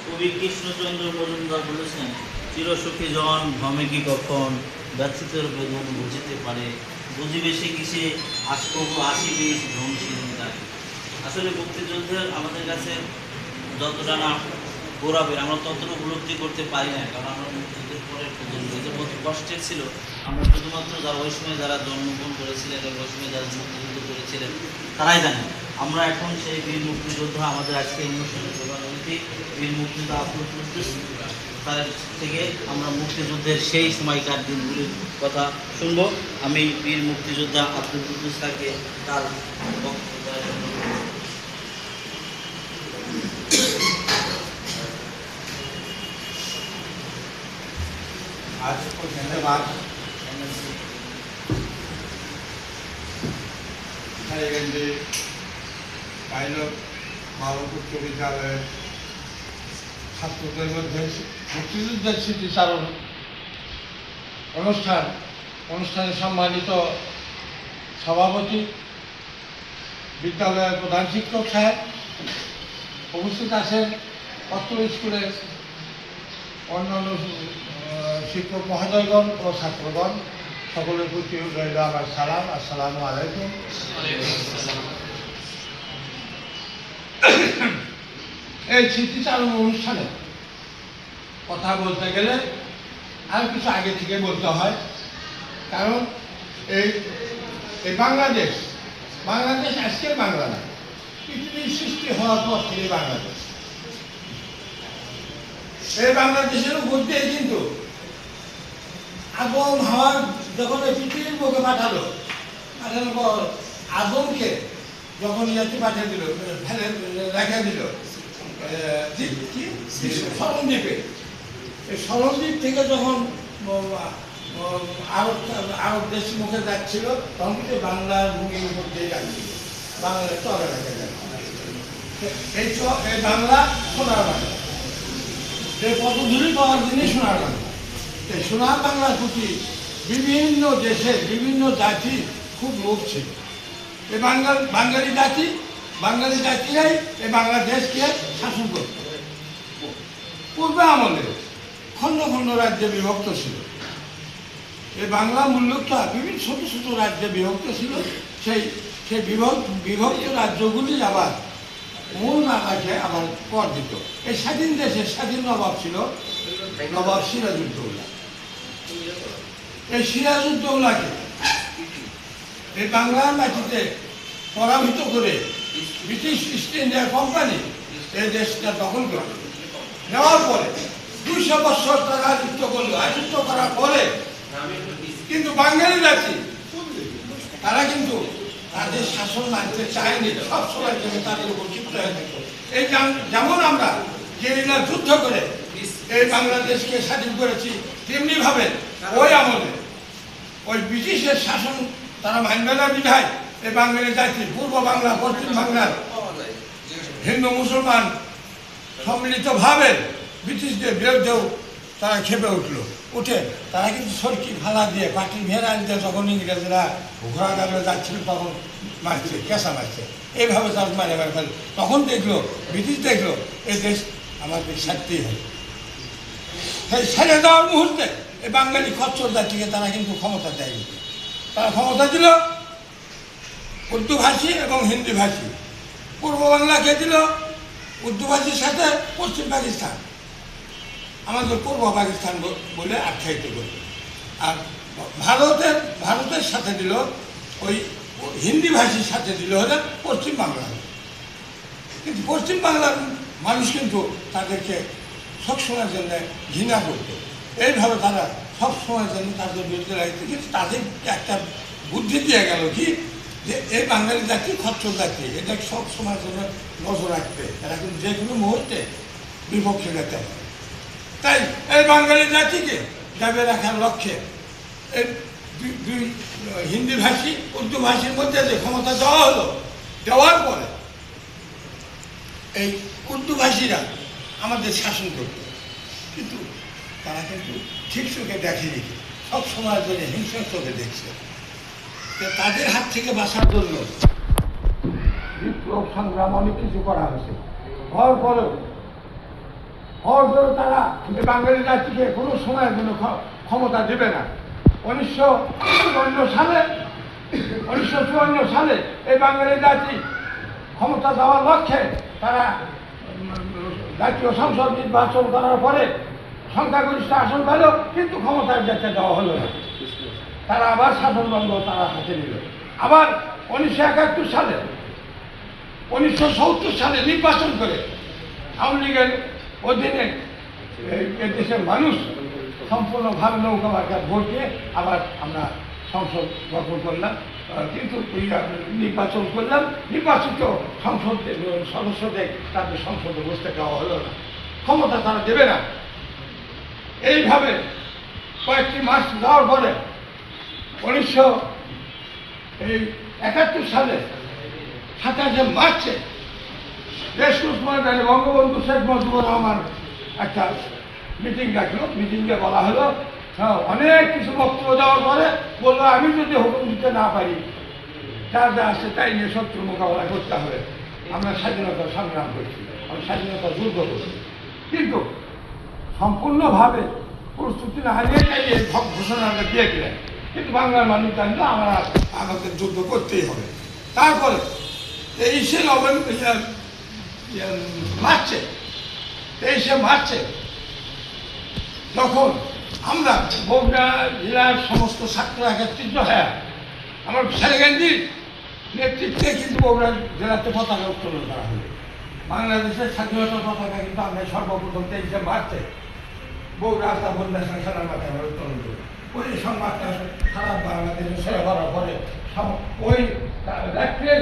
কবি কৃষ্ণচন্দ্র মজুমদার বলেছেন, চিরসুখী জন ভ্রমে কি কখন, ব্যথিতর বেদন বুঝিতে পারে, বুঝিবে সে কিসে আশকবু আসিবে ভ্রমশীলতা। আসলে মুক্তিযুদ্ধের আমাদের কাছে যতটা না গৌরবের, আমরা ততটা উপলব্ধি করতে পারি না, কারণ আমরা মুক্তিযুদ্ধের পরের প্রজন্ম। এদের মধ্যে কষ্টের ছিল আমরা শুধুমাত্র যারা ওই সময় যারা জন্মগ্রহণ করেছিলেন এবং ওই সময় যারা মুক্তিযুদ্ধ করেছিলেন তারাই জানেন। আমরা এখন সেই বীর মুক্তিযোদ্ধা, আমাদের আজকে অনুষ্ঠানের প্রধান অতিথি বীর মুক্তিযোদ্ধা আব্দুল কুদ্দুস তার থেকে আমরা মুক্তিযুদ্ধের সেই সময়কার দিনগুলির কথা শুনবো। আমি বীর মুক্তিযোদ্ধা আব্দুল কুদ্দুস তাকে তার বক্তব্য দেওয়ার জন্য आज को धन्यवाद। সাহেবগঞ্জে পাইলট মালক উচ্চ বিদ্যালয়ের ছাত্রদের মধ্যে মুক্তিযুদ্ধের স্মৃতিচারণ অনুষ্ঠানে সম্মানিত সভাপতি, বিদ্যালয়ের প্রধান শিক্ষক সাহেব, উপস্থিত আছেন অত্র স্কুলের অন্যান্য শিক্ষক মহোদয়গণ ও ছাত্রগণ, সকলের প্রতি রইল আমার সালাম। আসসালামু আলাইকুম। এই স্মৃতিচারণ অনুষ্ঠানে কথা বলতে গেলে আর কিছু আগে থেকে বলতে হয়, কারণ এই বাংলাদেশ আজকের বাংলা না, পৃথিবীর সৃষ্টি হওয়ার পর থেকে বাংলাদেশ। এই বাংলাদেশের উপর দিয়ে কিন্তু আদম হাওয়া যখন পৃথিবীর বুকে পাঠানোর পর আদমকে যখন ইয়াতে পাঠিয়ে দিল, ফেলে রেখে দিল স্মরণদ্বীপে, এই স্মরণদ্বীপ থেকে যখন আরব দেশ মুখে যাচ্ছিল তখন কিন্তু বাংলার মুখের উপর দিয়ে যাচ্ছিল, বাংলার চলে রেখে যাচ্ছিল। এই বাংলা সোনার বাংলা, এই পদধূলি পাওয়ার জিনিস সোনার বাংলা। এই সোনার বাংলার প্রতি বিভিন্ন দেশের বিভিন্ন জাতি খুব লোভ ছিল। এই বাঙালি জাতিরাই এই বাংলাদেশকে শাসন করত। পূর্বে আমলে খণ্ড খণ্ড রাজ্যে বিভক্ত ছিল। এই বাংলা মূল্যটা বিভিন্ন ছোট ছোট রাজ্যে বিভক্ত ছিল। সেই বিভক্ত রাজ্যগুলি আবার মূল বাংলাকে আবার কর দিত। এই স্বাধীন দেশের স্বাধীন নবাব ছিল নবাব সিরাজউদ্দৌলা। এই সিরাজউদ্দৌলাকে এই বাংলার মাটিতে পরাভূত করে ব্রিটিশ ইস্ট ইন্ডিয়া কোম্পানি এই দেশটা দখল করে নেওয়ার পরে 200 বছর তারা রাজত্ব করলো। রাজত্ব করার পরে কিন্তু বাঙালি জাতি তারা কিন্তু তাদের শাসন মানতে চায়নি, সবসময় জন্য তাদের উপর ক্ষিপ্ত হয়ে থাকতো। এই যেমন আমরা গেরিলা যুদ্ধ করে এই বাংলাদেশকে স্বাধীন করেছি, তেমনি ভাবে ওই আমলে ওই ব্রিটিশের শাসন তারা মানবে না বিধায় এই বাঙালি জাতি পূর্ব বাংলা পশ্চিম বাংলার হিন্দু মুসলমান সম্মিলিতভাবে ব্রিটিশদের বিরুদ্ধেও তারা খেপে উঠে তারা কিন্তু সরকি ভালা দিয়ে পাটির ভেড়া দিয়ে যখন ইংরেজরা ঘোড়া গাড়ি যাচ্ছিল তখন মারছে, কেঁচা মারছে, এইভাবে তার মারে ফেলে। তখন দেখলো ব্রিটিশ দেখলো এই দেশ আমাদের ছাড়তেই হবে। সেই ছেড়ে দেওয়ার মুহূর্তে এই বাঙালি খচ্চর জাতিকে তারা কিন্তু ক্ষমতা দেয়নি। তারা ক্ষমতা দিল উর্দু ভাষী এবং হিন্দি ভাষী। পূর্ব বাংলাকে দিল উর্দু ভাষীর সাথে পশ্চিম পাকিস্তান, আমাদের পূর্ব পাকিস্তান বলে আখ্যায়িত করল। আর ভারতের সাথে দিল ওই হিন্দি ভাষীর সাথে দিল হলে পশ্চিম বাংলা। কিন্তু পশ্চিম বাংলার মানুষ কিন্তু তাদেরকে সবসময়ের জন্য ঘৃণা করত। এইভাবে তারা সবসময়ের জন্য তাদের বিরুদ্ধে লাগতো। কিন্তু তাদেরকে একটা বুদ্ধি দিয়ে গেল কি, যে এই বাঙালি জাতি খচ্চর জাতি, এটা সবসময়ের জন্য নজর রাখবে, এরা কিন্তু যে কোনো মুহূর্তে বিপক্ষে যেতে হবে। তাই এই বাঙালি জাতিকে দাবি রাখার লক্ষ্যে এই দুই হিন্দি ভাষী উর্দু ভাষীর মধ্যে যে ক্ষমতা দেওয়া হলো, দেওয়ার পরে এই উর্দু ভাষীরা আমাদের শাসন করত। কিন্তু তারা কিন্তু ঠিক চোখে দেখেনি, সব সময়ের জন্য হিংস্র চোখে দেখছে। তাদের হাত থেকে বাঁচার জন্য বিপ্লব সংগ্রাম অনেক কিছু করা হয়েছে। হওয়ার পরেও হওয়ার জন্য তারা এই বাঙালি জাতিকে কোনো সময়ের জন্য ক্ষমতা দেবে না। 1954 সালে এই বাঙালি জাতি ক্ষমতা দেওয়ার লক্ষ্যে তারা জাতীয় সংসদ নির্বাচন করার পরে সংখ্যাগরিষ্ঠ আসন পেল, কিন্তু ক্ষমতায় যেতে দেওয়া হলো না। তারা আবার শাসনদণ্ড তারা হাতে নিল। আবার 1971 সালে 1970 সালে নির্বাচন করে আওয়ামী লীগের অধীনে এই দেশের মানুষ সম্পূর্ণভাবে নৌকা মার্কা ভোট দিয়ে আবার আমরা সংসদ গঠন করলাম, কিন্তু নির্বাচন করলাম। নির্বাচিত সংসদ সদস্যদের তাদের সংসদে বসতে দেওয়া হলো না, ক্ষমতা তারা দেবে না। এইভাবে কয়েকটি মাস যাওয়ার পরে 1971 সালে 27শে মার্চে রেসকোর্স ময়দানে বঙ্গবন্ধু শেখ মুজিবুর রহমান একটা মিটিং ডাকলো। মিটিংয়ে বলা হলো, অনেক কিছু বক্তব্য দেওয়ার পরে বললো, আমি যদি হুকুম দিতে না পারি, যা যা আসছে তাই নিয়ে শত্রু মোকাবেলা করতে হবে। আমরা স্বাধীনতার সংগ্রাম করছি, আমরা স্বাধীনতা যুদ্ধ করছি, কিন্তু সম্পূর্ণভাবে প্রস্তুতি না হারিয়ে এই ঘোষণাটা দিয়ে দিলেন। কিন্তু বাংলার মানুষ জানলো আমাদের যুদ্ধ করতেই হবে। তারপরে 23শে মার্চে যখন আমরা বগুড়া জেলার সমস্ত ছাত্ররা একত্রিত হ্যাঁ আমার সারেগান্ধীর নেতৃত্বে কিন্তু বগুড়া জেলাতে পতাকা উত্তোলন করা হলো। বাংলাদেশের স্বাধীনতার পতাকা কিন্তু আমরা সর্বপ্রথম 23শে মার্চে বগুড়া বন্যা খেলার মাথায় আমরা উত্তোলন করি। ওই সংবাদটা সারা বাংলাদেশে ছেড়ে করার পরে ওই রাত্রে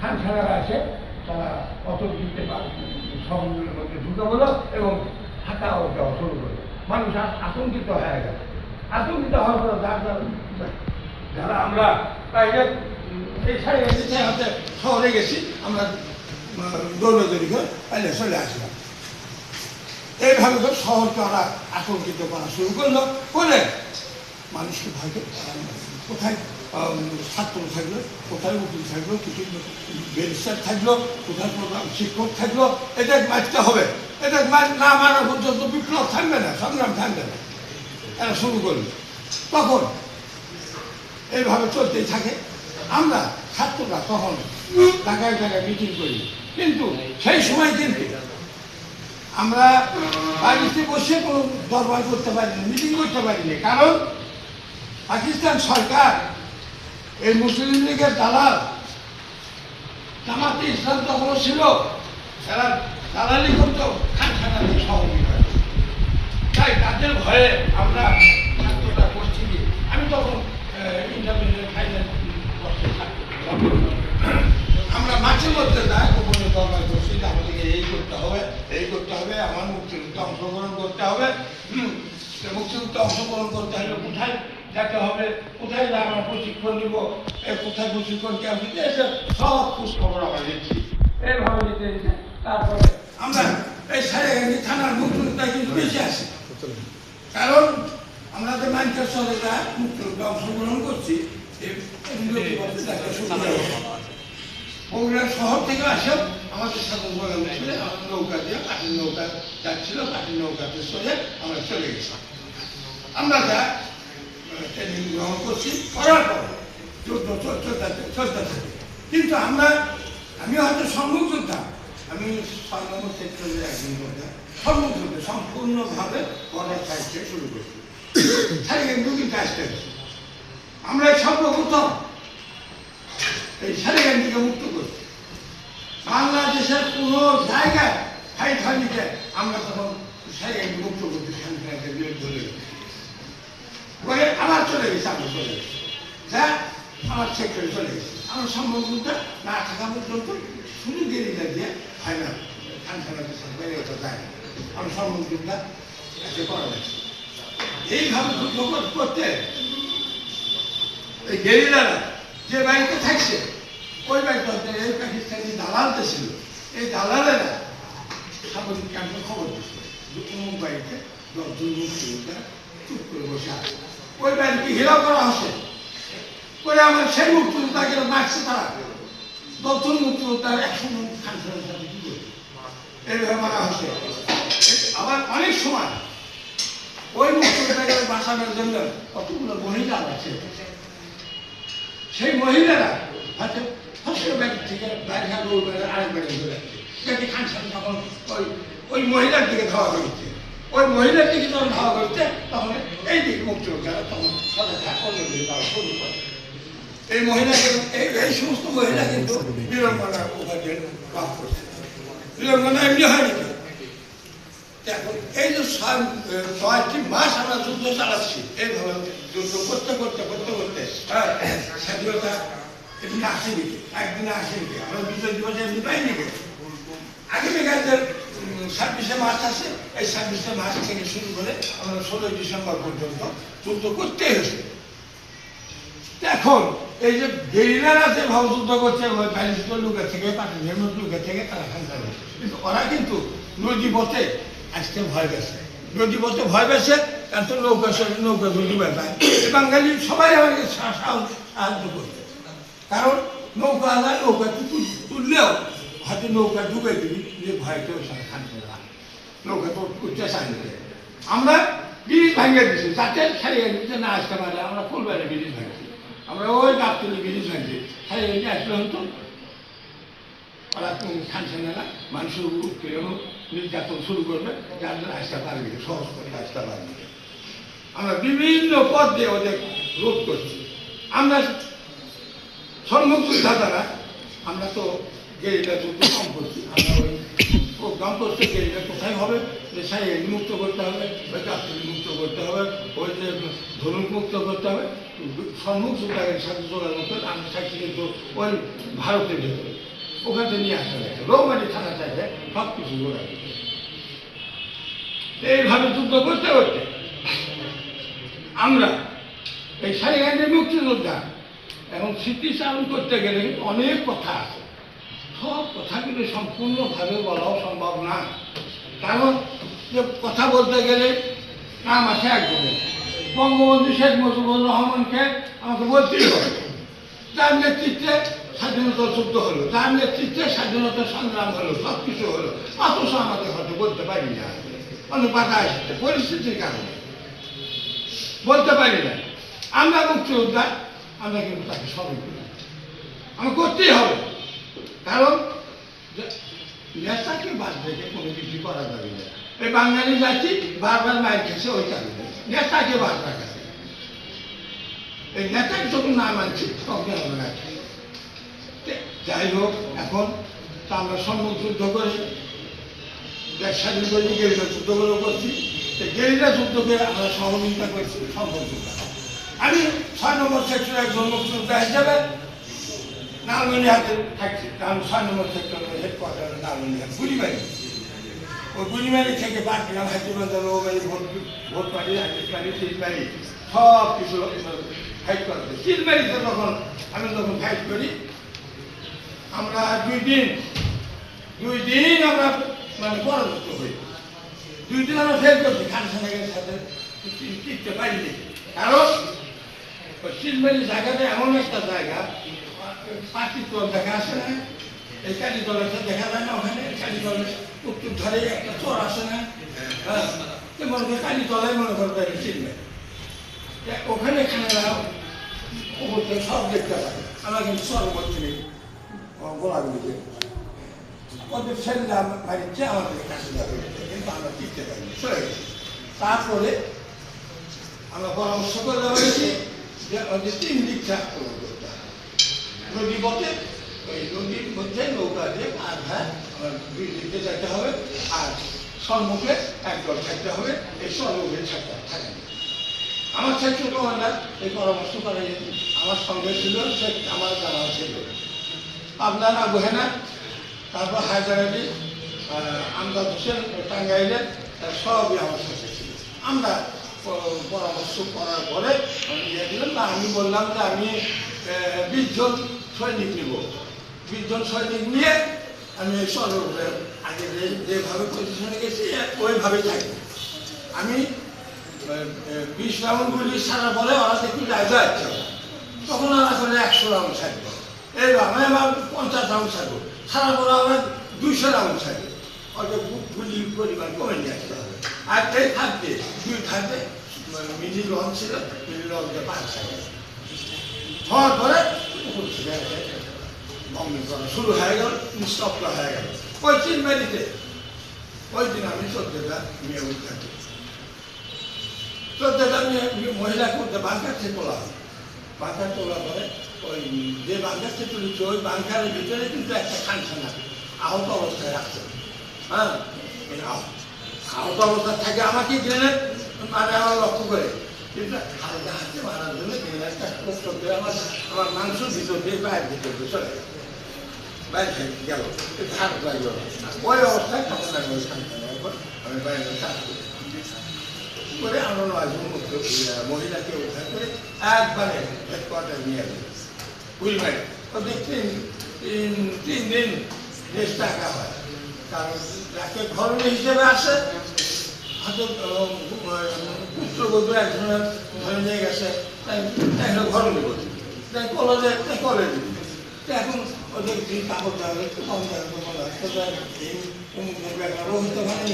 খানসানারা আছে, তারা অতল দিতে সবগুলোর মধ্যে ঢুকে গেল এবং হাঁটাও দেওয়া শুরু করলো। মানুষ আতঙ্কিত হয়ে গেল। আতঙ্কিত হওয়ার পরে যারা আমরা বাইরে এই হাতে শহরে গেছি, আমরা দৌড়দৌড়ি করে বাইরে চলে আসলাম। এইভাবে করে শহরকে ওরা আতঙ্কিত করা শুরু করলো। করে মানুষকে ভয় কোথায় ছাত্র থাকলো, কোথায় উকিল থাকলো, কিছু ব্যারিস্টার থাকলো, কোথায় প্রধান শিক্ষক থাকলো, এটা মারতে হবে। এটা না মারার পর্যন্ত বিপ্লব থাকবে না, সংগ্রাম থাকবে না। এরা শুরু করলো। তখন এইভাবে চলতেই থাকে। আমরা ছাত্ররা তখন জায়গায় জায়গায় মিটিং করি, কিন্তু সেই সময় কিন্তু আমরা বাড়িতে বসে কোনো দরবার করতে পারিনি, মিটিং করতে পারিনি। কারণ পাকিস্তান সরকার এই মুসলিম লীগের দালাল জামাতে ইসলাম তখন ছিল, তারা দালালি করতো খানখানা সহযোগিতা। তাই তাদের ভয়ে আমরা ছাত্রটা করছি। আমি তখন ইন্টারমিডিয়েট ফাইনাল আমরা মাঝে মধ্যে যাই গোপনে দরবার করছি, আমাদেরকে এই করতে হবে, এই করতে হবে, আমার মুক্তিযুদ্ধে অংশগ্রহণ করতে হবে। মুক্তিযুদ্ধে অংশগ্রহণ করতে হলে কোথায় যেতে হবে, কোথায় যা আমরা প্রশিক্ষণ নিব, কোথায় প্রশিক্ষণ ক্যাম্প দিতে, এসে সব খোঁজ খবর আমরা দিচ্ছি। এইভাবে দিতে দিতে তারপরে আমরা এই সারেগান্ধী থানার মুক্তিযোদ্ধায় কিন্তু বেশি আসি। কারণ আমরা যে ম্যানচেস্টারে যা মুক্তিযুদ্ধে অংশগ্রহণ করছি, বগুড়া শহর থেকে আসে আমাদের সাথে নৌকা দিয়ে কাঠির নৌকা যাচ্ছিল, কাঠির নৌকাতে চলে আমরা চলে গেছি। আমরা যা ট্রেনিং গ্রহণ করছি, করার পর যুদ্ধ চলতে থাকে। কিন্তু আমি হয়তো সম্মুখ যোদ্ধা, আমি 6 নম্বর সেক্টরের একজন যোদ্ধা, সম্মুখ যোদ্ধা সম্পূর্ণভাবে বর্ডার সাইড থেকে শুরু করছি। সারেগান্ধী কিন্তু আসতে গেছি। আমরা সর্বপ্রথম এই সারেগান্ধীকে মুক্ত করছি। বাংলাদেশের কোনো জায়গায় ফাইট হয়নি, আমরা তখন সারেগান্ধী মুক্ত করছি। শান্তিকে ধরে করে আবার চলে গেছি, আমরা চলে গেছি, যা আমার সেক্টরে চলে গেছি। আমার সম্ভবটা না থাকা পর্যন্ত শুধু গেরিলা দিয়ে হয় না, খানখানাদের সাথে বেড়ে ওঠা যায় না। আমার সম্ভবটা একে করা গেছে। এইভাবে যুদ্ধ করতে এই গেরিলারা যে বাড়িতে থাকছে, ওই বাড়িতে এই পাকিস্তানি দালালতে ছিল। এই দালালেরা সামরিক ক্যাম্পে খবর দিচ্ছে যে অমুক বাড়িতে 10 জন মুক্তিযোদ্ধা চুপ করে বসে আছে। ওই বাড়িকে ঘেরাও করা হচ্ছে করে আমার সেই মুক্তিযোদ্ধাকে মারছে তারা। 10 জন মুক্তিযোদ্ধা 100 জন খানসানের সাথে কি করছে, এইভাবে মারা হচ্ছে। আবার অনেক সময় ওই মুক্তিযোদ্ধাকে বাঁচানোর জন্য কতগুলো মহিলা আছে, সেই মহিলারা হয়তো ফসল ব্যাগ থেকে বাইরে আরেক ব্যাগে চলে যাচ্ছে, যাতে খান সাহেব তখন ওই মহিলার দিকে ধাওয়া করছে, ওই মহিলার দিকে যখন ধাওয়া করছে তখন এই দিকে মুক্তিযোদ্ধারা তখন সদা অন্য দিকে যাওয়া শুরু করে। এই মহিলাকে এই সমস্ত মহিলা কিন্তু বীরঙ্গনা উপাধি লাভ করছে। বীরঙ্গনা এমনি হয়নি। এখন এই যে 6টি মাস আমরা যুদ্ধ চালাচ্ছি, এইভাবে যুদ্ধ করতে করতে করতে করতে স্বাধীনতা এমনি আসেনি, একদিনে আসেনি। আমরা বিজয় দিবসে এমনি পাইনি। আগামীকাল 26শে মার্চ আছে, এই 26শে মার্চ থেকে শুরু করে আমরা 16ই ডিসেম্বর পর্যন্ত যুদ্ধ করতেই হয়েছে। এখন এই যে গেরিলারা যেভাবে যুদ্ধ করছে, ওই 42 লোকের থেকে 5 লোকের থেকে তারা খান্তা করছে, কিন্তু ওরা কিন্তু নদী পথে আসতে ভয় পেয়েছে। নদী পথে ভয় পেয়েছে, কারণ তো নৌকা নদী বেড়ায়। বাঙালি সবাই আমাকে সাহায্য করছে, কারণ নৌকা আলাদা নৌকা তুললেও হয়তো নৌকা ডুবে দিবি, যে ভয় কেউ খানতে না, নৌকা তো উঠতে চাইনি। আমরা ব্রিজ ভাঙিয়ে দিচ্ছি, যাতে সারিয়ে দিতে না আসতে পারে। আমরা ফুলবাড়ি ব্রিজ ভাঙছি, আমরা ওই গাবতলি ব্রিজ ভাঙছি, সারিয়ে দিতে আসলে হতো ওরা খানছে না, মানুষের উঠতে নির্যাতন শুরু করবে, যার জন্য আসতে পারবি, সহজ করে আসতে পারবি। আমরা বিভিন্ন পথ দিয়ে ওদের রোধ করছি। আমরা সম্মুখযোদ্ধারা, আমরা তো গেরিলা যুদ্ধ কম করছি। আমরা ওই প্রোগ্রাম করতে গেরিলা কোথায় হবে, যে সাইড মুক্ত করতে হবে, ওই গাবতলি মুক্ত করতে হবে, ওই যে ধনুক মুক্ত করতে হবে। সম্মুখযোদ্ধাদের সাথে যোগাযোগ করে আমরা চাইছি কিন্তু ওই ভারতের ভেতরে ওখানে নিয়ে আসা গেছে, রৌমারি থানা চাইছে সব কিছু গোড়া। এইভাবে যুদ্ধ করতে করতে আমরা এই সারিগান্ধীর মুক্তিযোদ্ধা এবং স্মৃতিচারণ করতে গেলে অনেক কথা আছে। সব কথাগুলো সম্পূর্ণভাবে বলাও সম্ভব না, কারণ যে কথা বলতে গেলে নাম আছে একজনের, বঙ্গবন্ধু শেখ মুজিবুর রহমানকে আমাকে বলতেই হবে। তার নেতৃত্বে স্বাধীনতা যুদ্ধ হলো, তার নেতৃত্বে স্বাধীনতা সংগ্রাম হলো, সব কিছু হলো, অথচ আমাদের হয়তো বলতে পারি না, অনেক বাধা আসছে পরিস্থিতির কারণে বলতে পারি না। আমরা মুক্তিযোদ্ধা, আমরা কিন্তু তাকে স্মরণ করি, আমরা করতেই হবে, কারণ নেতাকে বাদ রেখে কোনো কিছু করা যাবে না। এই বাঙালি জাতি বারবার মায়ের খেয়েছে ওই কারণে, নেতাকে বাদ রাখাছে। এই নেতাকে যখন না মানছি তখন আমরা রাখি। যাই হোক, এখন তা আমরা সম্মুখ যুদ্ধ করে দেশ স্বাধীন করে গেরিলা যুদ্ধগুলো করছি। গেরিলা যুদ্ধকে আমরা সহযোগিতা করছি সম্মুখ যুদ্ধ। আমি 6 নম্বর সেক্টরের একজন মুক্তিযোদ্ধা হিসাবে নালমনিহাটে থাকছি, কারণ 6 নম্বর সেক্টরের হেডকোয়ার্টার নালমনিহাট বুড়িবাড়ি। ওই বুড়িবাড়ি থেকে পাটগ্রাম, হাতিবাজার, ওবাড়ি, ভোটবাড়ি, হাতিবাড়ি, শিলবাড়ি সব কিছু ফাইট করতে। শিলবাড়িতে আমি যখন ফাইট করি, আমরা 2 দিন আমরা মানে পরাজিত হই। 2 দিন আমরা ফেল করছি, খান সেনাগের সাথে টিকতে পারিনি, কারণ শিলবাড়ি জায়গাটা এমন একটা জায়গা, পার্টিত্ব দেখা আসে না, এই কালীতলাটা দেখা যায় না, ওখানে কালীতলের উত্তর ধারে একটা চর আসে না, হ্যাঁ, মনে করে কালীতলায় মনে করবে শিলবাড়ি, ওখানে খানেরা উপর থেকে সব দেখতে পারে। আমরা কিন্তু সর্বত্র নেই গোলাগুলিতে ওদের ছেলেরা বাড়িতে আমাদের কাছে যাবে, কিন্তু আমরা টিকতে পারিনি, চলে গেছি। তারপরে আমরা পরামর্শ করে হয়েছি যে ওদের 3 দিকটা আক্রমণ করতে হবে। নদী পথে ওই নদীর মধ্যে নৌকা দিয়ে আর আমার 2 দিকে যেতে হবে, আর সম্মুখে একদল থাকতে হবে, এই সর্বমুখে থাকে। আমার ছাত্র কমান্ডার এই পরামর্শ করে আমার সঙ্গে ছিল, সে আমার জানা ছিল আপনার আবু হেনা, তারপর হায়দার আলী, আমদাদ হোসেন টাঙ্গাইলের, সবই আমার সাথে ছিল। আমরা পরামর্শ করার পরে দিলাম না, আমি বললাম যে আমি 20 জন সৈনিক নিব, 20 জন সৈনিক নিয়ে আমি সর্বপুরে আগে যেভাবে পজিশনে গেছি ওইভাবেই থাকি। আমি 20 রাউন্ড গুলি সারা পরে ওরা দেখি যাচ্ছে, তখন ওরা করে 100 রাউন্ড ছাড়বো, এইভাবে আমার 50 রাউন্ড ছাড়বো, সারা পরে আমরা 200 রাউন্ড ছাড়বো। ওদের গুলির পরিমাণ কমে নিয়ে আসতে হবে। আর এই থাকবে দুই থাকবে মিনি লঞ্চ ছিল, মিনি লঞ্চে পাঁচ হওয়ার পরে বম্বে করা শুরু হয়ে গেল, নিস্তব্ধ হয়ে গেল। ওই চিনবাড়িতে ওই দিন আমি 14টা মেয়ে থাকি, 14টা মেয়ে মহিলা করতে বাংকার থেকে তোলা হয়। বাংকার তোলার পরে ওই যে বাংকার থেকে তুলেছে ওই বাংকারের ভিতরে কিন্তু একটা খানখানা আহত অবস্থায় রাখছে। হ্যাঁ, আহত অবস্থা থাকে আমাকে গ্রেনেড মানে আমার লক্ষ্য করে, কিন্তু হালকা হাতে মারার জন্য গ্রেনেডটা কষ্ট করে আমার মাংসের ভিতর দিয়ে বাইরের ভিতর দিয়ে চলে গেল, বাইরে গেল, হাত বাইর ওই অবস্থায় তখন আমি ওই খানখানার পর আমি বাইরে কাজ করি করে আমরা 9 জন মহিলাকে উদ্ধার করে একবারে হেডকোয়ার্টার নিয়ে আসি কুইলমারি। ওদের 3 দিন রেস্ট রাখা হয়, কারণ যাকে ধরনী হিসেবে আসে হয়তো পুত্রবধূ একজনের ধরে নিয়ে গেছে, তাই একটা ঘরণী করছে, তাই কলেজে এখন ওদের যে কাপড় দেওয়া একটু কম দেওয়া রোহিত মানে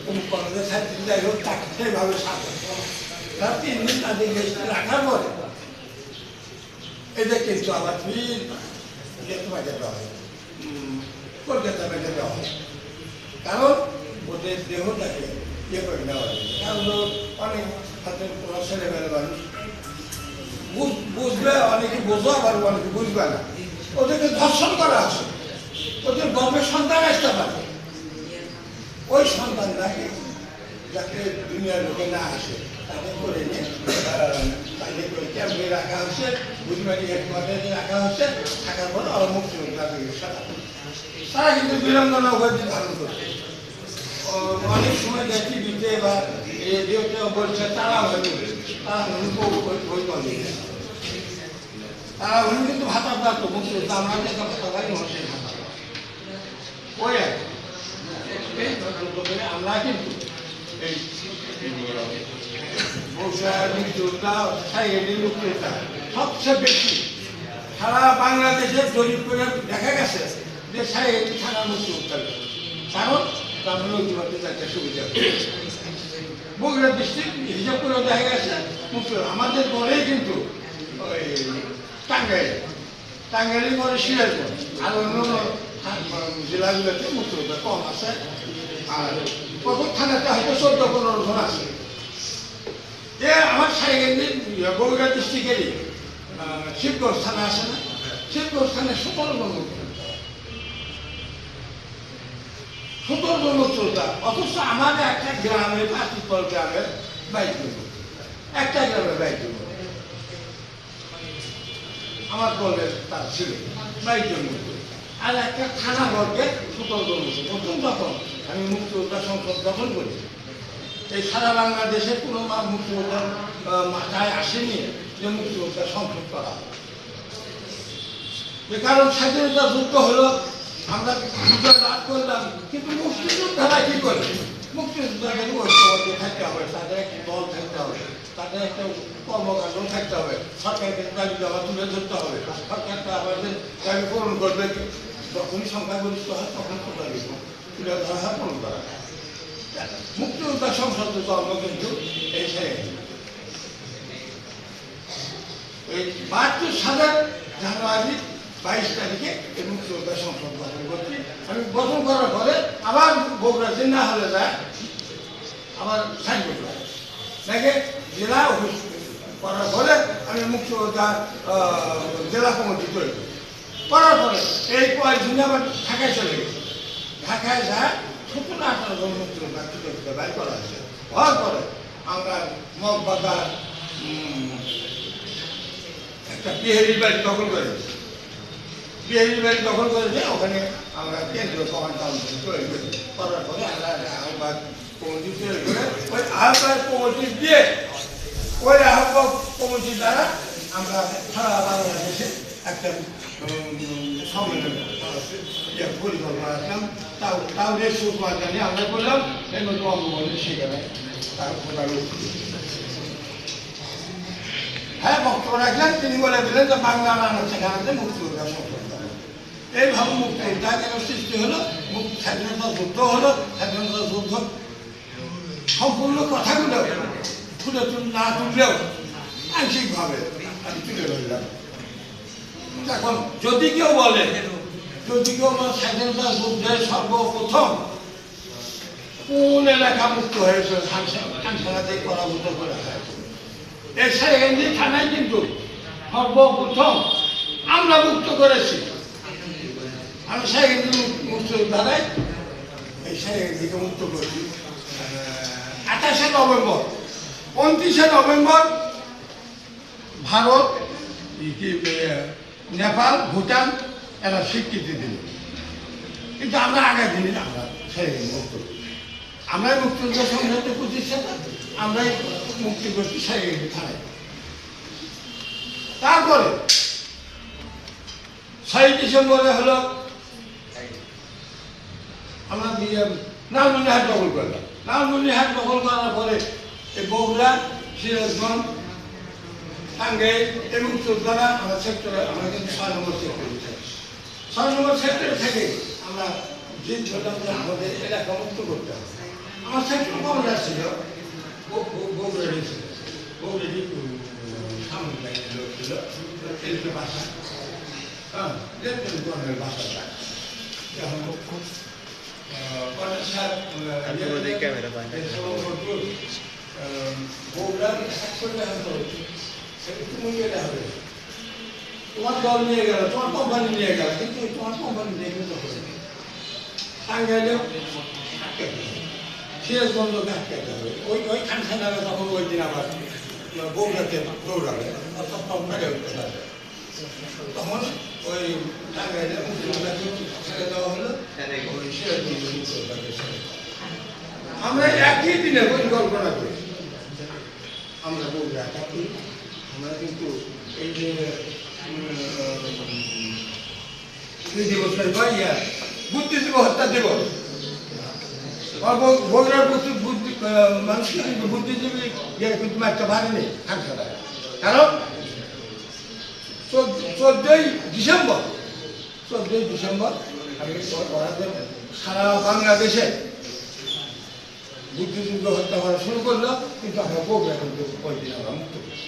অমুক কলেজে সাথে যাই হোক তাকে সেইভাবে সাথে তার 3 দিন তাদের রেস্ট রাখার পরে এদের কিন্তু আবার ফির তোমাকে দেওয়া হয়, কলকাতা মেটে দেওয়া হয়, কারণ ওদের দেহটাকে ইয়ে করে নেওয়া হয়। কারণ অনেক হাতের ছেলেবেলে মানুষ বুঝবে, অনেকে বোঝো আবার অনেকে বুঝবে না। ওদেরকে ধর্ষণ করা আছে, ওদের গর্ভের সন্তান আসতে পারে, ওই সন্তানটাকে যাতে দুনিয়ার লোকে না আসে তাদের করে নিয়ে তাদের করে ক্যাম্পে রাখা হচ্ছে, বুঝবাড়ি হেডকোয়ার্টারে রাখা হচ্ছে। থাকার পর আরো মুক্তিযোদ্ধাদের সারা তারা কিন্তু বিড়ম্বনা উপাধি ধারণ করছে। অনেক সময় দেখি দিতে বা রেডিওতে বলছে তারা হয়তো তারা উনি কিন্তু ভাতা প্রাপ্ত মুক্তিযোদ্ধা, আমরা দেখা ভাতা পাই হচ্ছে ভাতা ওই আর আমরা কিন্তু এই মুক্তিযোদ্ধা মুক্তিযোদ্ধা সবচেয়ে বেশি সারা বাংলাদেশের জরিপ করে দেখা গেছে যে সাহেব থানা মুক্তিযোদ্ধা, কারণ তাদের নৈতিকতা একটা সুবিধা বগুড়া ডিস্ট্রিক্ট হিসাব করে দেখা গেছে মুক্তি। আমাদের পরেই কিন্তু ওই টাঙ্গাইল পরে সিরাজগঞ্জ আর অন্য জেলাগুলোতে মুক্তিযোদ্ধা কম আছে। আর প্রথম থানাতে হয়তো 14-15 জন আছে। যে আমার সাইকেন্দ্রিক বগুড়া ডিস্ট্রিক্টেরই শিবগঞ্জ থানা আছে না, শিবগঞ্জ থানায় 17 জন মুক্তিযোদ্ধা, 17 জন মুক্তিযোদ্ধা। অথচ আমাদের একটা গ্রামের পাতিতল গ্রামের 22 জন, একটা গ্রামের 22 জন আমার দলের তার ছিল 22 জন মুক্তিযোদ্ধা, আর একটা থানা বর্গে 17 জন মুক্তিযোদ্ধা। প্রথম যখন আমি মুক্তিযোদ্ধা সংসদ গঠন করি, এই সারা বাংলাদেশের কোনো মুক্তিযোদ্ধার মাথায় আসেনি যে মুক্তিযোদ্ধা সংসদ করা, কারণ স্বাধীনতা যুদ্ধ হলো, আমরা বিজয় লাভ করলাম, কিন্তু মুক্তিযোদ্ধারা কি করবে? মুক্তিযোদ্ধাদের ঐক্যবদ্ধ থাকতে হবে, তাদের একটা দল থাকতে হবে, তাদের একটা কর্মকাণ্ড থাকতে হবে, সরকারকে দাবি দেওয়া তুলে ধরতে হবে, সরকারটা আমাদের দাবি পূরণ করবে। যখনই সংখ্যাগরিষ্ঠ হয় তখন তো দাবি তুলে ধরা হয়, পূরণ করা হয়। মুক্তিযোদ্ধা সংসদের জন্ম কিন্তু এই এই 72 সালের জানুয়ারি 22 তারিখে এই মুক্তিযোদ্ধা সংসদ গঠন করছি। আমি গঠন করার পরে আবার বগুড়া জেলা হলে যায়, আবার সাইন করলাম নাকি জেলা অফিস করার পরে আমি মুক্তিযোদ্ধা জেলা কমিটি তৈরি করার পরে এই কয়েকদিনে আবার ঢাকায় চলে গেছি। ঢাকায় যায় 17-18 জন মুক্তিযোদ্ধা বাইর করা হয়েছে। হওয়ার পরে আমরা মগবাজার একটা বিহারি বাড়ি দখল করেছি, বিহারি বাড়ি দখল করেছে। ওখানে আমরা কেন্দ্রীয় কমান্ড কাউন্সিল তৈরি করি। করার পরে আমরা আহ্বায়ক কমিটি তৈরি করে ওই আহ্বায়ক কমিটি দিয়ে ওই আহ্বায়ক কমিটির দ্বারা আমরা সারা বাংলাদেশে একটা সম্মেলন পরিকল্পনা আসলাম। তাও সুরমা জানি আমরা করলাম, এই মতো অঙ্গবন্ধু সেখানে তার হ্যাঁ বক্তব্য রাখলেন। তিনি বলে দিলেন যে বাংলা নানান সেখানে মুক্তিযোদ্ধা সংসদ, এইভাবে মুক্তিযোদ্ধা কেন সৃষ্টি হলো, স্বাধীনতা যুদ্ধ হলো। স্বাধীনতা যুদ্ধ সম্পূর্ণ কথাগুলো ফুলে না তুললেও আংশিকভাবে আমি তুলে ধরলাম। এখন যদি কেউ বলে স্বাধীনতা যুদ্ধে সর্বপ্রথম কোন এলাকা মুক্ত হয়েছে খানসারাতে পরাভূত করা হয়েছে, এই সাহেবগঞ্জ থানায় কিন্তু সর্বপ্রথম আমরা মুক্ত করেছি। আমি সাহেবগঞ্জ মুক্তির দ্বারাই এই সাহেবগঞ্জকে মুক্ত করেছি 28শে নভেম্বর। 29শে নভেম্বর ভারত, নেপাল, ভুটান এরা স্বীকৃতি দিল, কিন্তু আমরা আগের দিনই আমরা সাহেবগঞ্জ মুক্ত করি। আমরাই মুক্তিযুদ্ধ সংঘাতে প্রতিষ্ঠাতা, আমরাই মুক্তি করছি সাহেবগঞ্জ থানায়। তারপরে 6 ডিসেম্বরে হলো আমরা লালমনিরহাট দখল করলাম। লালমনিরহাট দখল করার পরে এই বগুড়া, সিরাজগঞ্জ, টাঙ্গাইল এবং চৌদ্বারা আমরা সেক্টরে, আমরা কিন্তু 6 নম্বর সেক্টরে থাকি। 6 নম্বর সেক্টরে থেকে আমরা যে আমাদের এলাকা মুক্ত করতে হবে। আমার সেক্টর বগুড়া ছিল, বগুড়ারই ছিল, বগুড়ারই সামনে লাইনের লোক ছিল, এলপি ভাষা, হ্যাঁ গণের ভাষাটা এখন তোমার দল নিয়ে গেল, তোমার কোম্পানি নিয়ে গেল, কিন্তু তোমার কোম্পানি নিয়ে গেলে টাঙ্গাইলেও সিরাজগঞ্জকে আটকাতে হবে। ওই খানখানারা তখন ওই দিন আবার বগুড়াতে দৌড়াবে, অর্থাৎ তখনটাকে তখন ওই টাঙ্গাইলের মুক্তিযোদ্ধাকে ছেড়ে দেওয়া হলো, ওই সিরাজগঞ্জ মুক্তিযোদ্ধাকে ছেড়ে দেওয়া। আমরা একই দিনে পরিকল্পনা করি, আমরা বগুড়া অ্যাটাক করি। আমরা কিন্তু এই যে বুদ্ধিজীবী হত্যা দিবস, বগুড়ার মানুষকে কিন্তু বুদ্ধিজীবী কিন্তু মারতে পারেনি খানসারা, কারণ 14ই ডিসেম্বর আমি ওনাদের সারা বাংলাদেশে বুদ্ধিজীবী হত্যা করা শুরু করলো, কিন্তু আমরা বগুড়া কিন্তু ওই দিন আমরা মুক্ত করছি।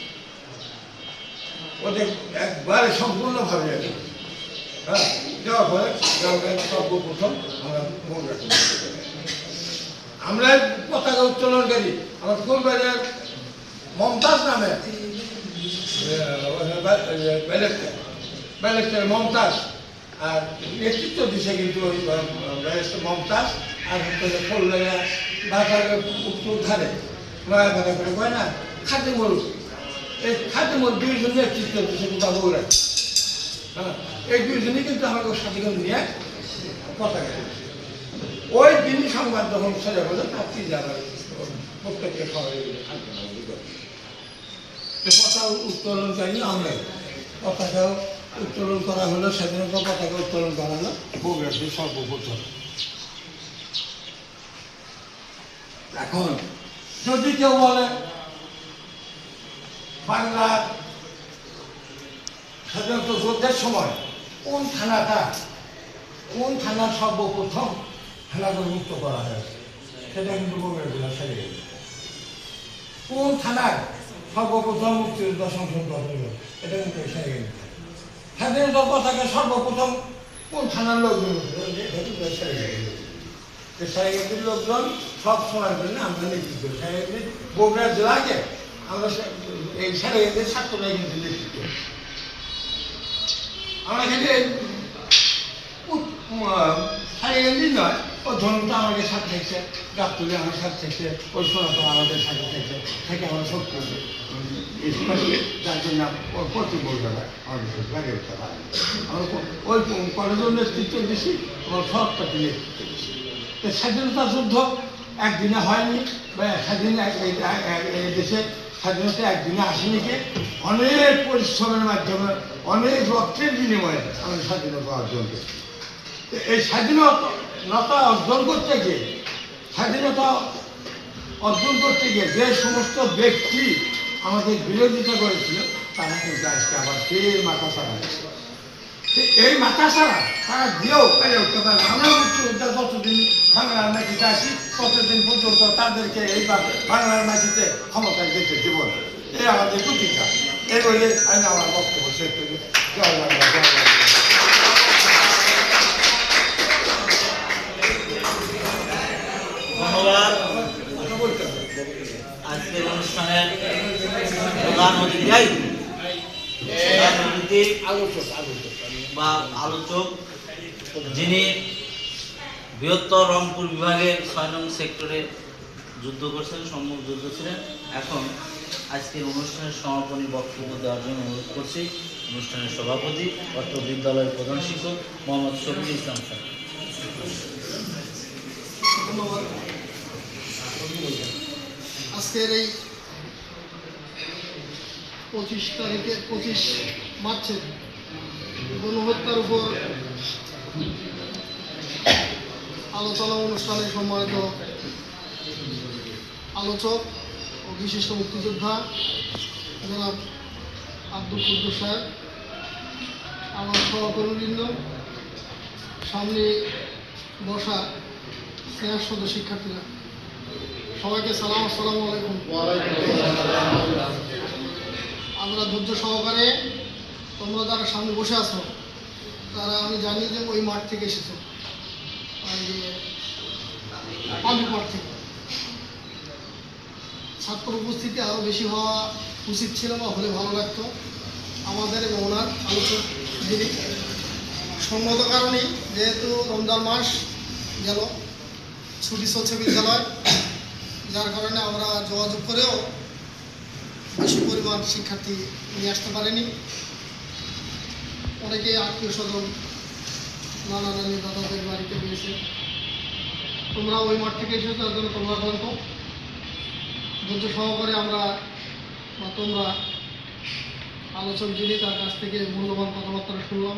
ওদের একবারে সম্পূর্ণভাবে হ্যাঁ দেওয়ার পরে সর্বপ্রথম আমরা বগুড়া আমরা পতাকা উত্তোলনকারী আমার ফুলবাজার মমতাজ নামে ব্যালেক্টর মমতাজ, আর নেতৃত্ব দিছে কিন্তু ওই মমতাজ, আর হচ্ছে ফুলবাজা বাজার উত্তর ধারে নয়া বাধা করে কয় না খাদ্যমল, এই খাদ্যমল 2 জন নেতৃত্ব দিচ্ছে কিন্তু বগুড়া। হ্যাঁ এই 2 জনই কিন্তু আমাকে সাথে করে নিয়ে পতাকা দিচ্ছে। ওই দিনই সংবাদ যখন ছেড়ে বলে তার কি যাবে প্রত্যেককে শহরে পতাকা উত্তোলনকারী আমরা, পতাকা উত্তোলন করা হলো, স্বাধীনতা পতাকা উত্তোলন করা হলো বগুড়াতে সর্বপ্রথম। এখন যদি কেউ বলে বাংলা স্বাধীনতা যুদ্ধের সময় কোন থানা সর্বপ্রথম থানাগুলো মুক্ত করা হয়েছে, সেটা কিন্তু বগুড়া জেলা ছেড়ে গেছে। কোন থানার সর্বপ্রথম মুক্তিযুদ্ধ সংসদ গঠন হলো, এটা কিন্তু ছেড়ে গেছে। স্বাধীনতা পতাকা সর্বপ্রথম কোন থানার লোকজন ছেড়ে গেছে। সাহেবগঞ্জের লোকজন সব সময়ের জন্য আমরা নেতৃত্ব করি। সাহেবগঞ্জ বগুড়া জেলাকে আমরা এই সাহেবগঞ্জের ছাত্ররাই কিন্তু নেতৃত্ব। আমরা কিন্তু সাহেবগঞ্জই নয়, ও ধরুনটা আমাদের সাথে থাকছে, গাবতুলি আমার সাথে থাকছে, ওই সোনাতো আমাদের সাথে থাকছে, থেকে আমরা সব করবো, যার জন্য ওর প্রতি বলতে পারে আমাদের সাথে লাগে উঠতে পারে। আমরা ওই কলেজের নেতৃত্ব দিচ্ছি, আমার সবটাকে নেতৃত্ব দিচ্ছি। স্বাধীনতা যুদ্ধ একদিনে হয়নি, বা এই দেশে স্বাধীনতা একদিনে আসেনি, কে অনেক পরিশ্রমের মাধ্যমে, অনেক রক্তের বিনিময়ে আমাদের স্বাধীনতা অর্জন করেছি। এই স্বাধীনতা অর্জন করতে গিয়ে যে সমস্ত ব্যক্তি আমাদের বিরোধিতা করেছিল, তারা কিন্তু আজকে আবার ফের মাথা চাড়া। এই মাথা ছাড়া তারা দিয়েও পেরে উঠতে পারে না। আমরা মুক্তিযোদ্ধা যতদিন বাংলার মাটিতে আসি ততদিন পর্যন্ত তাদেরকে এইবার বাংলার মাটিতে ক্ষমতায় যেতে দেব না। এই আমাদের প্রতিজ্ঞা। এই বলে আমি আমার বক্তব্য শেষ করি। জয় বাংলা, জয় বাংলা। ধন্যবাদ। আজকের অনুষ্ঠানের প্রধান অতিথি বা আলোচক যিনি বৃহত্তর রংপুর বিভাগের 6 নং সেক্টরে যুদ্ধ করছেন, সম্মুখ যুদ্ধ ছিলেন। এখন আজকের অনুষ্ঠানের সমাপনী বক্তব্য দেওয়ার জন্য অনুরোধ করছি অনুষ্ঠানের সভাপতি অর্থ বিদ্যালয়ের প্রধান শিক্ষক মোহাম্মদ শফিকুল ইসলাম স্যার। ধন্যবাদ। আজকের এই 25 মার্চের গণহত্যার উপর আলোচনা অনুষ্ঠানে সম্মানিত আলোচক ও বিশিষ্ট মুক্তিযোদ্ধা জনাব আব্দুল কুদ্দুস সাহেব, আমার সহকর্মীবৃন্দ, সামনে বসা স্নেহাসদ শিক্ষার্থীরা, সবাইকে সালাম, আসসালামু আলাইকুম। আমরা ধৈর্য সহকারে তোমরা যারা সামনে বসে আছো তারা আমি জানি যে ওই মাঠ থেকে এসেছো, পানির মাঠ থেকে। ছাত্র উপস্থিতি আরও বেশি হওয়া উচিত ছিল বা হলে ভালো লাগতো আমাদের এবং ওনার আলোচক যিনি। সঙ্গত কারণে যেহেতু রমজান মাস গেল, ছুটি চলছে বিদ্যালয়, যার কারণে আমরা যোগাযোগ করেও বেশি পরিমাণ শিক্ষার্থী নিয়ে আসতে পারেনি। অনেকে আত্মীয় স্বজন, নানা নানি, দাদাদের বাড়িতে গিয়েছে। তোমরা ওই মাঠ থেকে এসেছো, তার জন্য তোমরা গল্প ধৈর্য সহকারে আমরা বা তোমরা আলোচক যিনি তার কাছ থেকে মূল্যবান কথাবার্তা শুনলাম।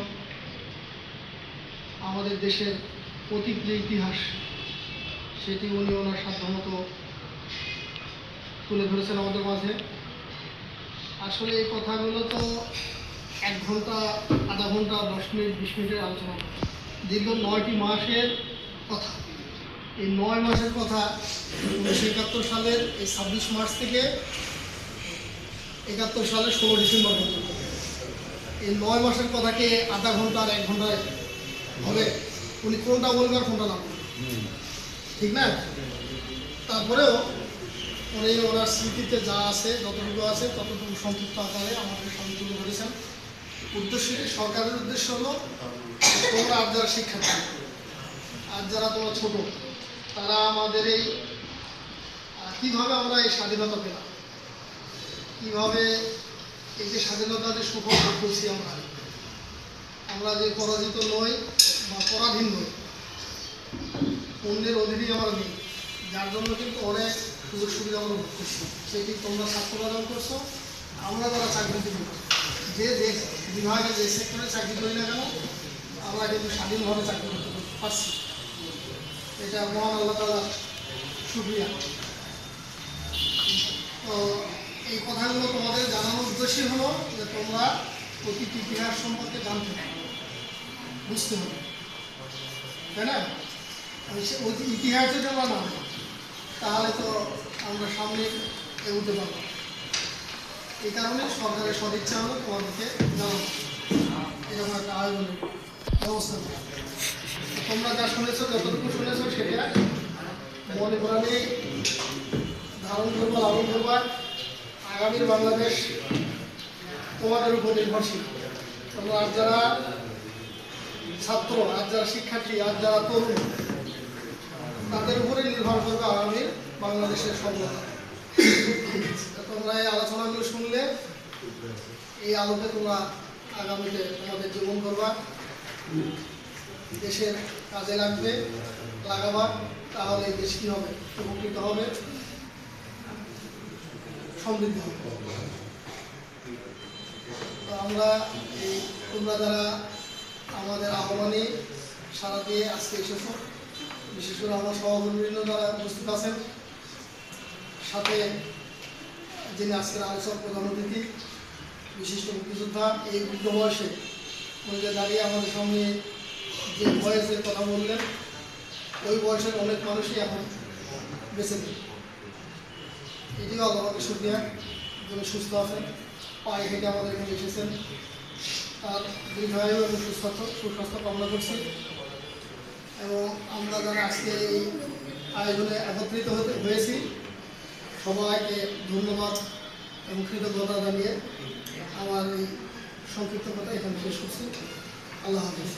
আমাদের দেশের অতীত যে ইতিহাস সেটি উনি ওনার সাধ্যমতো তুলে ধরেছেন আমাদের মাঝে। আসলে এই কথাগুলো তো 1 ঘন্টা, আধা ঘন্টা, 10 মিনিট, 20 মিনিটের আলোচনা। দীর্ঘ 9টি মাসের কথা। এই 9 মাসের কথা 1971 সালের এই 26 মার্চ থেকে 71 সালের 16 ডিসেম্বর পর্যন্ত। এই 9 মাসের কথাকে আধা ঘন্টা আর 1 ঘন্টায় হবে? উনি কোনটা বলবে আর কোনটা না বলবে, ঠিক না? তারপরেও উনি ওনার স্মৃতিতে যা আছে, যতটুকু আছে ততটুকু সংক্ষিপ্ত আকারে আমাদের সামনে তুলে ধরেছেন। সরকারের উদ্দেশ্য হলো তোমরা আর যারা শিক্ষার্থী, আর যারা তোমরা ছোট, তারা আমাদের এই কীভাবে আমরা এই স্বাধীনতা পেলাম, কীভাবে এই যে স্বাধীনতা যে সুফল ভোগ করছি আমরা যে পরাজিত নই বা পরাধীন নই, অন্যের অধীনেই আমরা নেই, যার জন্য কিন্তু অনেক সুযোগ সুবিধা আমরা ভোগ করছি। সেটি তোমরা ছাত্র প্রদান করছো, আমরা যারা চাকরিজীবী, যে বিভাগে যে সেক্টরে চাকরি করি না কেন, আমরা কিন্তু স্বাধীনভাবে চাকরি করতে পারছি। এটা মহান আল্লাহ তাআলার শুকরিয়া। তো এই কথাগুলো তোমাদের জানানোর উদ্দেশ্যই হলো যে তোমরা অতীত ইতিহাস সম্পর্কে জানতে হবে, বুঝতে হবে, তাই না? ওই ইতিহাস যদি আমরা না হয় তাহলে তো আমরা সামনে এগোতে পারবো। এই কারণে সরকারের সদিচ্ছা হলো তোমাদেরকে জানানো, এরকম একটা আয়োজনের ব্যবস্থা করা। তোমরা যা শুনেছো, যতটুকু শুনেছো সেটা মনে প্রাণে ধারণ করবা, লালন করবা। আগামীর বাংলাদেশ তোমাদের উপর নির্ভরশীল। তোমরা আর যারা ছাত্র, আর যারা শিক্ষার্থী, আর যারা তরুণ, তাদের উপরে নির্ভর করবে আগামীর বাংলাদেশের সফলতা। তোমরা এই আলোচনাগুলো শুনলে এই আলোকে তোমরা আগামীতে তোমাদের জীবন করবা, দেশের কাজে লাগবে, লাগাবা, তাহলে দেশ কী হবে? উপকৃত হবে, সমৃদ্ধ হবে। তো আমরা এই তোমরা যারা আমাদের আহ্বানে সারা দিয়ে আজকে এসেছো, বিশেষ করে আমার সহকর্মীবৃন্দ যারা উপস্থিত আছেন, সাথে যিনি আজকের আলোচনার প্রধান অতিথি, বিশিষ্ট মুক্তিযোদ্ধা, এই বৃদ্ধ বয়সে উনি যে দাঁড়িয়ে আমাদের সামনে যে বয়সের কথা বললেন, ওই বয়সের অনেক মানুষই এখন বেঁচে নেই। এটিও আল্লাহকে শুকরিয়া, যিনি সুস্থ আছেন, পায়ে হেঁটে আমাদের এখানে এসেছেন। তার দীর্ঘায়ু এবং সুস্বাস্থ্য কামনা করছি। এবং আমরা যারা আজকে এই আয়োজনে একত্রিত হয়েছি, সবাইকে ধন্যবাদ এবং কৃতজ্ঞতা জানিয়ে আমার এই সংক্ষিপ্ত কথা এখানে শেষ করছি। আল্লাহ হাফিজ।